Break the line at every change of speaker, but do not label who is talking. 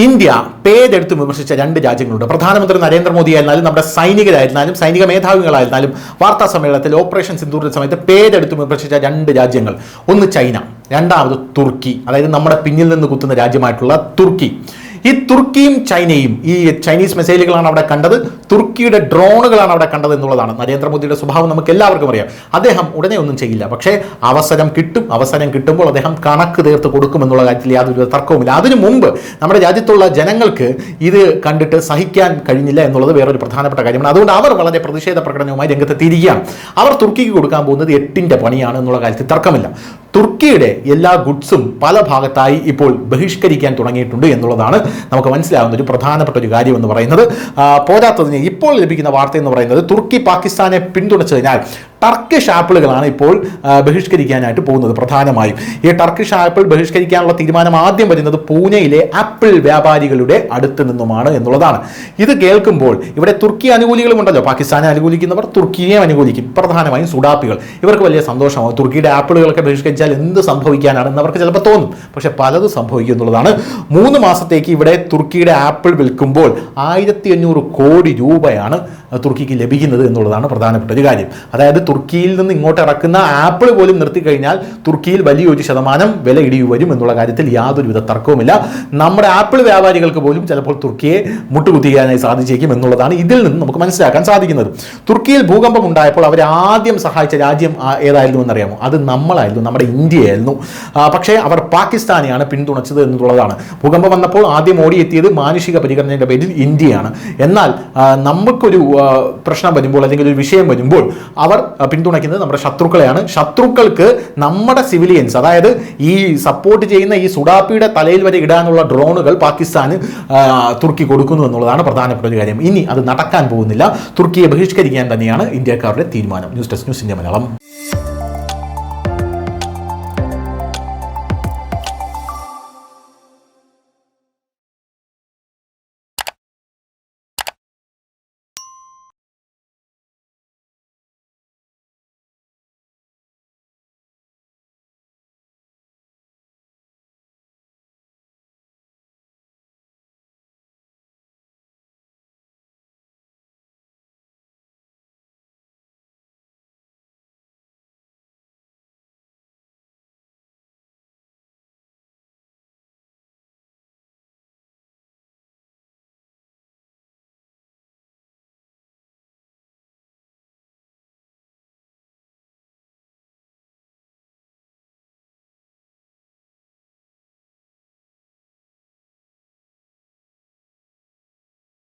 India പേരെടുത്ത് വിമർശിച്ച രണ്ട് രാജ്യങ്ങളുണ്ട്. പ്രധാനമന്ത്രി നരേന്ദ്രമോദി ആയിരുന്നാലും നമ്മുടെ സൈനികരായിരുന്നാലും സൈനിക മേധാവികളായിരുന്നാലും വാർത്താ സമ്മേളനത്തിൽ ഓപ്പറേഷൻ സിന്ദൂറിന്റെ സമയത്ത് പേരെടുത്ത് വിമർശിച്ച രണ്ട് രാജ്യങ്ങൾ. ഒന്ന് ചൈന, രണ്ടാമത് തുർക്കി. അതായത് നമ്മുടെ പിന്നിൽ നിന്ന് കുത്തുന്ന രാജ്യമായിട്ടുള്ള തുർക്കി. ഈ തുർക്കിയും ചൈനയും ഈ ചൈനീസ് മിസൈലുകളാണ് അവിടെ കണ്ടത്, തുർക്കിയുടെ ഡ്രോണുകളാണ് അവിടെ കണ്ടത് എന്നുള്ളതാണ്. നരേന്ദ്രമോദിയുടെ സ്വഭാവം നമുക്ക് എല്ലാവർക്കും അറിയാം. അദ്ദേഹം ഉടനെ ഒന്നും ചെയ്യില്ല, പക്ഷേ അവസരം കിട്ടുമ്പോൾ അദ്ദേഹം കണക്ക് തീർത്ത് കൊടുക്കുമെന്നുള്ള കാര്യത്തിൽ യാതൊരു തർക്കവുമില്ല. അതിനു മുമ്പ് നമ്മുടെ രാജ്യത്തുള്ള ജനങ്ങൾക്ക് ഇത് കണ്ടിട്ട് സഹിക്കാൻ കഴിഞ്ഞില്ല എന്നുള്ളത് വേറൊരു പ്രധാനപ്പെട്ട കാര്യമാണ്. അതുകൊണ്ട് അവർ വളരെ പ്രതിഷേധ പ്രകടനവുമായി രംഗത്തെത്തിയിരിക്കുകയാണ്. അവർ തുർക്കിക്ക് കൊടുക്കാൻ പോകുന്നത് 8ന്റെ പണിയാണ് എന്നുള്ള കാര്യത്തിൽ തർക്കമില്ല. തുർക്കിയുടെ എല്ലാ ഗുഡ്സും പല ഭാഗത്തായി ഇപ്പോൾ ബഹിഷ്കരിക്കാൻ തുടങ്ങിയിട്ടുണ്ട് എന്നുള്ളതാണ് നമുക്ക് മനസ്സിലാവുന്ന ഒരു പ്രധാനപ്പെട്ട ഒരു കാര്യം എന്ന് പറയുന്നത്. പോരാത്തതിന് ഇപ്പോൾ ലഭിക്കുന്ന വാർത്ത എന്ന് പറയുന്നത് തുർക്കി പാകിസ്ഥാനെ പിന്തുണച്ചതിനാൽ ടർക്കിഷ് ആപ്പിളുകളാണ് ഇപ്പോൾ ബഹിഷ്കരിക്കാനായിട്ട് പോകുന്നത്. പ്രധാനമായും ഈ ടർക്കിഷ് ആപ്പിൾ ബഹിഷ്കരിക്കാനുള്ള തീരുമാനം ആദ്യം വരുന്നത് പൂനെയിലെ ആപ്പിൾ വ്യാപാരികളുടെ അടുത്ത് നിന്നുമാണ് എന്നുള്ളതാണ്. ഇത് കേൾക്കുമ്പോൾ ഇവിടെ തുർക്കി അനുകൂലികളും ഉണ്ടല്ലോ, പാകിസ്ഥാനെ അനുകൂലിക്കുന്നവർ തുർക്കിയെ അനുകൂലിക്കും, പ്രധാനമായും സുഡാപ്പികൾ. ഇവർക്ക് വലിയ സന്തോഷമാകും. തുർക്കിയുടെ ആപ്പിളുകളൊക്കെ ബഹിഷ്കരിച്ചാൽ എന്ത് സംഭവിക്കാനാണെന്ന് അവർക്ക് ചിലപ്പോൾ തോന്നും, പക്ഷെ പലതും സംഭവിക്കും എന്നുള്ളതാണ്. 3 മാസത്തേക്ക് ഇവിടെ തുർക്കിയുടെ ആപ്പിൾ വിൽക്കുമ്പോൾ 1500 കോടി രൂപയാണ് തുർക്കിക്ക് ലഭിക്കുന്നത് എന്നുള്ളതാണ് പ്രധാനപ്പെട്ട ഒരു കാര്യം. അതായത് തുർക്കിയിൽ നിന്ന് ഇങ്ങോട്ട് ഇറക്കുന്ന ആപ്പിൾ പോലും നിർത്തിക്കഴിഞ്ഞാൽ തുർക്കിയിൽ വലിയൊരു ശതമാനം വില ഇടിവ് വരും എന്നുള്ള കാര്യത്തിൽ യാതൊരുവിധ തർക്കവുമില്ല. നമ്മുടെ ആപ്പിൾ വ്യാപാരികൾക്ക് പോലും ചിലപ്പോൾ തുർക്കിയെ മുട്ടുകുത്തിക്കാനായി സാധിച്ചേക്കും എന്നുള്ളതാണ് ഇതിൽ നിന്ന് നമുക്ക് മനസ്സിലാക്കാൻ സാധിക്കുന്നത്. തുർക്കിയിൽ ഭൂകമ്പം ഉണ്ടായപ്പോൾ അവരെ ആദ്യം സഹായിച്ച രാജ്യം ഏതായിരുന്നു എന്നറിയാമോ? അത് നമ്മളായിരുന്നു, നമ്മുടെ ഇന്ത്യയായിരുന്നു. പക്ഷേ അവർ പാകിസ്ഥാനെയാണ് പിന്തുണച്ചത് എന്നുള്ളതാണ്. ഭൂകമ്പം വന്നപ്പോൾ ആദ്യം ഓടിയെത്തിയത് മാനുഷിക പരിഗണനയുടെ പേരിൽ ഇന്ത്യയാണ്. എന്നാൽ നമുക്കൊരു പ്രശ്നം വരുമ്പോൾ അല്ലെങ്കിൽ ഒരു വിഷയം വരുമ്പോൾ അവർ പിന്തുണയ്ക്കുന്നത് നമ്മുടെ ശത്രുക്കളെയാണ്. ശത്രുക്കൾക്ക് നമ്മുടെ സിവിലിയൻസ്, അതായത് ഈ സപ്പോർട്ട് ചെയ്യുന്ന ഈ സുഡാപ്പിയുടെ തലയിൽ വരെ ഇടാനുള്ള ഡ്രോണുകൾ പാകിസ്ഥാന് തുർക്കി കൊടുക്കുന്നു എന്നുള്ളതാണ് പ്രധാനപ്പെട്ട ഒരു കാര്യം. ഇനി അത് നടക്കാൻ പോകുന്നില്ല. തുർക്കിയെ ബഹിഷ്കരിക്കാൻ തന്നെയാണ് ഇന്ത്യക്കാരുടെ തീരുമാനം. News desk, news India Malayalam.